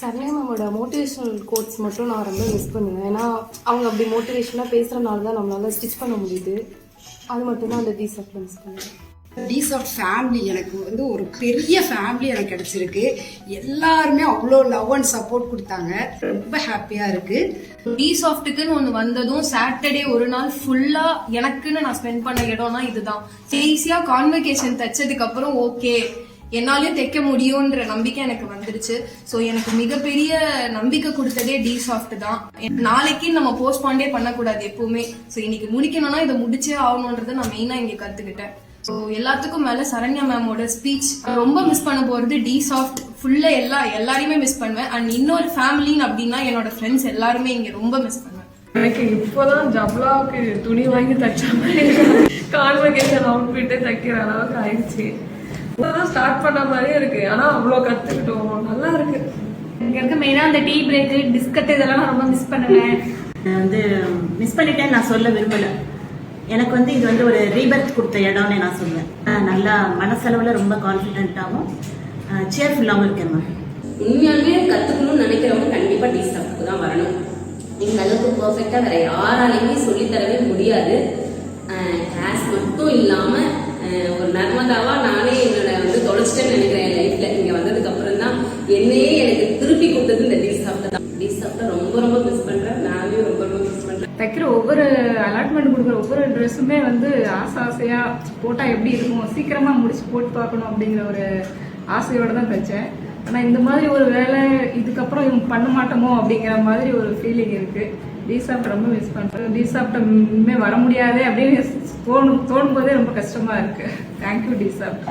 Saranya மேமோட motivational quotes மட்டும் நான் ரொம்ப மிஸ் பண்ணுவேன். ஏன்னா அவங்க அப்படி மோட்டிவேஷனாக பேசுகிறனால தான் நம்மளால ஸ்டிச் பண்ண முடியுது. அது மட்டும்தான் அந்த டிசாஃப்ட் மிஸ் பண்ணுவேன். டிசாஃப்ட் ஃபேமிலி எனக்கு வந்து ஒரு பெரிய ஃபேமிலி எனக்கு கிடைச்சிருக்கு. எல்லாருமே அவ்வளோ லவ் அண்ட் சப்போர்ட் கொடுத்தாங்க. ரொம்ப ஹாப்பியா இருக்கு. டிசாஃப்ட்டுக்குன்னு ஒன்று வந்ததும் சாட்டர்டே ஒரு நாள் ஃபுல்லா எனக்குன்னு நான் ஸ்பெண்ட் பண்ண இடம்னா இதுதான். ஈஸியா கான்வெகேஷன் தைச்சதுக்கு அப்புறம் ஓகே என்னாலையும் தைக்க முடியும்ன்ற நம்பிக்கை எனக்கு வந்துருச்சு. ஸோ எனக்கு மிகப்பெரிய நம்பிக்கை கொடுத்ததே டிசாஃப்ட் தான். நாளைக்கு நம்ம போஸ்ட்பாண்டே பண்ணக்கூடாது எப்பவுமே. ஸோ இன்னைக்கு முடிக்கணும்னா இதை முடிச்சே ஆகணுன்றதை நான் மெயினா இங்க கத்துக்கிட்டேன். ஸோ எல்லாத்துக்கும் மேல சரண்யா மேமோட ஸ்பீச் ரொம்ப மிஸ் பண்ண போறது. டிசாஃப்ட் ஃபுல்லா எல்லாரையுமே மிஸ் பண்ணுவேன். அண்ட் இன்னொரு ஃபேமிலின்னு அப்படின்னா என்னோட ஃப்ரெண்ட்ஸ் எல்லாருமே இங்க ரொம்ப மிஸ் பண்ணுவேன். எனக்கு இப்போதான் ஜப்லாவுக்கு துணி வாங்கி தைச்ச மாதிரி கான்வெகேஷன் அவுட்ஃபிட்டே தைக்கிற அளவுக்கு ஆயிடுச்சு. இப்போதான் ஸ்டார்ட் பண்ண மாதிரியே இருக்கு. ஆனா அவ்வளோ கத்துக்கிட்டோம், நல்லா இருக்கு. இங்க இருக்க மெயினா அந்த டீ பிரேக், பிஸ்கட் இதெல்லாம் நான் ரொம்ப மிஸ் பண்ணுவேன். வந்து மிஸ் பண்ணிட்டேன்னு நான் சொல்ல விரும்பல. எனக்கு வந்து இது வந்து ஒரு ரீபர்த் கொடுத்த இடம்னு நான் சொல்லுவேன். நல்லா மனசளவில் ரொம்ப கான்ஃபிடென்ட்டாகவும் சேர்ஃபுல்லாகவும் இருக்கேன். உண்மையாலுமே கற்றுக்கணும்னு நினைக்கிறவங்க கண்டிப்பாக டிசாஃப்ட்டுக்கு தான் வரணும். இந்த அளவுக்கு பர்ஃபெக்டாக வேற யாராலையுமே சொல்லித்தரவே முடியாது. கிளாஸ் மட்டும் இல்லாமல் ஒரு நர்மதாவா நானே என்னோட வந்து தொலைச்சிட்டேன்னு நினைக்கிறேன் என் லைஃப்ல. இங்கே வந்ததுக்கு அப்புறம் தான் என்னையே எனக்கு திருப்பி கொடுத்தது இந்த டிசாஃப்ட் தான். டிசாஃப்ட்டை ரொம்ப ரொம்ப மிஸ் பண்ணுறேன். நானே ரொம்ப ரொம்ப மிஸ் பண்ணுறேன். தைக்கிற ஒவ்வொரு அலாட்மெண்ட் கொடுக்குற ஒவ்வொரு ட்ரெஸ்ஸுமே வந்து ஆசையா போட்டா எப்படி இருக்கும், சீக்கிரமா முடிச்சு போட்டு பார்க்கணும் அப்படிங்கிற ஒரு ஆசையோட தான் தைச்சேன். ஆனா இந்த மாதிரி ஒரு வேலை இதுக்கப்புறம் இவங்க பண்ண மாட்டோமோ அப்படிங்கிற மாதிரி ஒரு ஃபீலிங் இருக்கு. டிசாஃப்ட் ரொம்ப மிஸ் பண்றேன். டிசாஃப்ட் வர முடியாதே அப்படின்னு தோணும் போதே ரொம்ப கஷ்டமா இருக்கு. தேங்க்யூ டிசாஃப்ட்.